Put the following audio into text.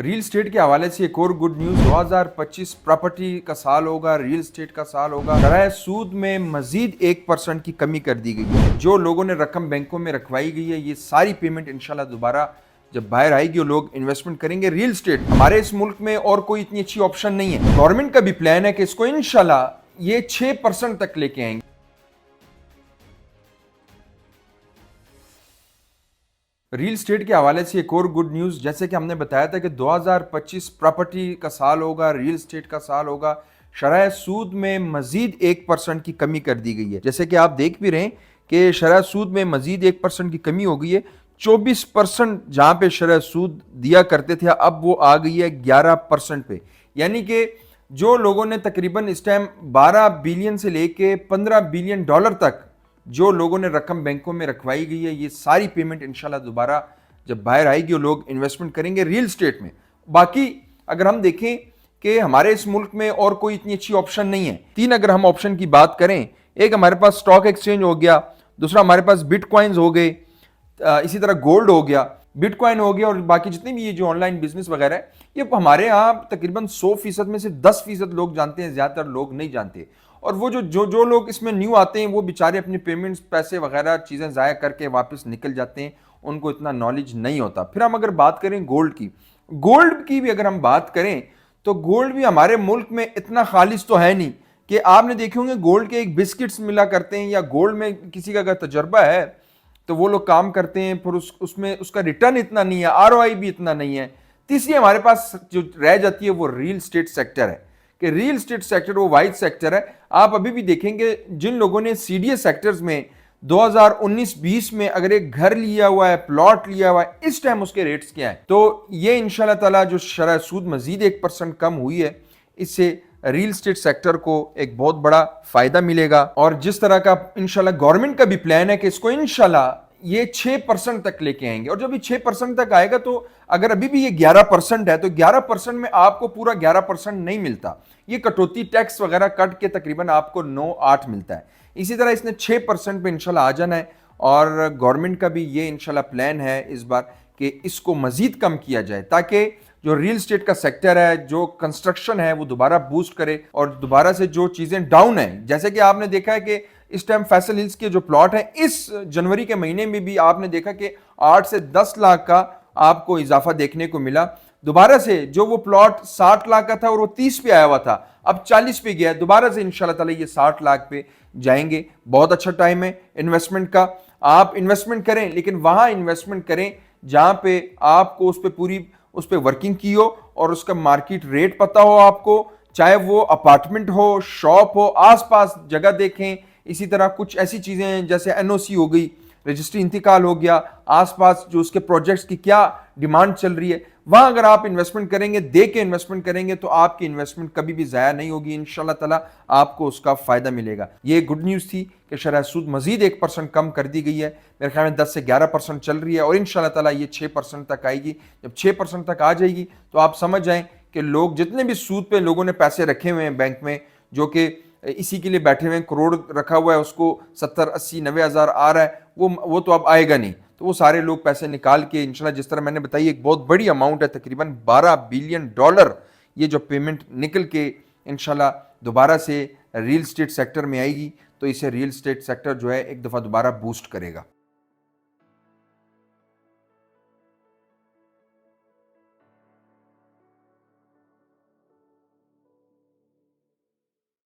Real estate के हवाले से एक और गुड न्यूज़। 2025 प्रॉपर्टी का साल होगा, रियल स्टेट का साल होगा। शरह सूद में मजीद 1% की कमी कर दी गई है। जो लोगों ने रकम बैंकों में रखवाई गई है, ये सारी पेमेंट इंशाल्लाह दोबारा जब बाहर आएगी और लोग इन्वेस्टमेंट करेंगे। रियल स्टेट हमारे इस मुल्क में और कोई इतनी अच्छी ऑप्शन नहीं है। गवर्नमेंट का भी प्लान है कि इसको इंशाल्लाह ये 6% तक लेके आएंगे। रियल स्टेट के हवाले से एक और गुड न्यूज़, जैसे कि हमने बताया था कि 2025 प्रॉपर्टी का साल होगा, रियल स्टेट का साल होगा। शरह सूद में मजीद 1% की कमी कर दी गई है। जैसे कि आप देख भी रहे हैं कि शरह सूद में मजीद 1% की कमी हो गई है। 24% जहाँ पे शरह सूद दिया करते थे, अब वो आ गई है 11% पे। यानी कि जो लोगों ने तकरीबन इस टाइम 12 बिलियन से लेके 15 बिलियन डॉलर तक जो लोगों ने रकम बैंकों में रखवाई गई है, ये सारी पेमेंट इंशाल्लाह दोबारा जब बाहर आएगी और लोग इन्वेस्टमेंट करेंगे रियल स्टेट में। बाकी अगर हम देखें कि हमारे इस मुल्क में और कोई इतनी अच्छी ऑप्शन नहीं है। तीन अगर हम ऑप्शन की बात करें, एक हमारे पास स्टॉक एक्सचेंज हो गया, दूसरा हमारे पास बिटकॉइंस हो गए, इसी तरह गोल्ड हो गया, बिटकॉइन हो गया, और बाकी जितने भी ये जो ऑनलाइन बिजनेस वगैरह है, ये हमारे यहाँ तकरीबन 100% में से 10% लोग जानते हैं, ज़्यादातर लोग नहीं जानते। और वो जो जो जो लोग इसमें न्यू आते हैं, वो बेचारे अपने पेमेंट्स, पैसे वगैरह चीज़ें ज़ाया करके वापस निकल जाते हैं, उनको इतना नॉलेज नहीं होता। फिर हम अगर बात करें गोल्ड की भी अगर हम बात करें, तो गोल्ड भी हमारे मुल्क में इतना खालिश तो है नहीं कि आपने देखे होंगे गोल्ड के एक बिस्किट्स मिला करते हैं, या गोल्ड में किसी का अगर तजर्बा है तो वो लोग काम करते हैं, फिर उसमें उसका रिटर्न इतना नहीं है, आरओआई भी इतना नहीं है। तीसरी हमारे पास जो रह जाती है वो रियल स्टेट सेक्टर है, कि रियल स्टेट सेक्टर वो वाइड सेक्टर है। आप अभी भी देखेंगे जिन लोगों ने सीडीएस सेक्टर्स में 2019-20 में अगर एक घर लिया हुआ है, प्लॉट लिया हुआ है, इस टाइम उसके रेट्स क्या है, तो ये इंशाल्लाह ताला जो शरह सूद मजीद 1% कम हुई है, इससे रियल स्टेट सेक्टर को एक बहुत बड़ा फायदा मिलेगा। और जिस तरह का इंशाल्लाह गवर्नमेंट का भी प्लान है कि इसको इंशाल्लाह ये 6% तक लेके आएंगे, और जब ये 6% तक आएगा, तो अगर अभी भी ये 11% है, तो 11% में आपको पूरा 11% नहीं मिलता। ये कटौती टैक्स वगैरह कट के तकरीबन आपको 9-8 मिलता है। इसी तरह इसने 6% पे इंशाल्लाह आ जाना है, और गवर्नमेंट का भी ये इंशाल्लाह प्लान है इस बार कि इसको मजीद कम किया जाए, ताकि जो रियल स्टेट का सेक्टर है, जो कंस्ट्रक्शन है, वो दोबारा बूस्ट करे, और दोबारा से जो चीज़ें डाउन है, जैसे कि आपने देखा है कि इस टाइम फैसल हिल्स के जो प्लॉट हैं, इस जनवरी के महीने में भी आपने देखा कि 8 से 10 लाख का आपको इजाफा देखने को मिला। दोबारा से जो वो प्लॉट 60 लाख का था और वो 30 पे आया हुआ था, अब 40 पे गया। दोबारा से इंशाल्लाह ताला ये 60 लाख पे जाएंगे। बहुत अच्छा टाइम है इन्वेस्टमेंट का। आप इन्वेस्टमेंट करें, लेकिन वहां इन्वेस्टमेंट करें जहां पे आपको उस पर वर्किंग की हो और उसका मार्केट रेट पता हो आपको, चाहे वो अपार्टमेंट हो, शॉप हो, आसपास जगह देखें। इसी तरह कुछ ऐसी चीजें हैं जैसे एनओसी हो गई, रजिस्ट्री इंतकाल हो गया, आसपास जो उसके प्रोजेक्ट्स की क्या डिमांड चल रही है, वहां अगर आप इन्वेस्टमेंट करेंगे, दे के इन्वेस्टमेंट करेंगे, तो आपकी इन्वेस्टमेंट कभी भी ज़ाया नहीं होगी। इंशाल्लाह ताला आपको उसका फायदा मिलेगा। ये गुड न्यूज़ थी कि शरह सूद मजीद 1% कम कर दी गई है। मेरे ख्याल में 10 से 11% चल रही है, और इंशाल्लाह ताला ये 6% तक आएगी। जब 6% तक आ जाएगी, तो आप समझ जाएं कि लोग जितने भी सूद पे लोगों ने पैसे रखे हुए हैं बैंक में, जो कि इसी के लिए बैठे हुए हैं, करोड़ रखा हुआ है, उसको 70, 80, 90 हज़ार आ रहा है, वो तो अब आएगा नहीं। तो वो सारे लोग पैसे निकाल के इंशाल्लाह, जिस तरह मैंने बताई, एक बहुत बड़ी अमाउंट है, तकरीबन 12 बिलियन डॉलर, ये जो पेमेंट निकल के इंशाल्लाह दोबारा से रियल स्टेट सेक्टर में आएगी, तो इसे रियल स्टेट सेक्टर जो है एक दफ़ा दोबारा बूस्ट करेगा।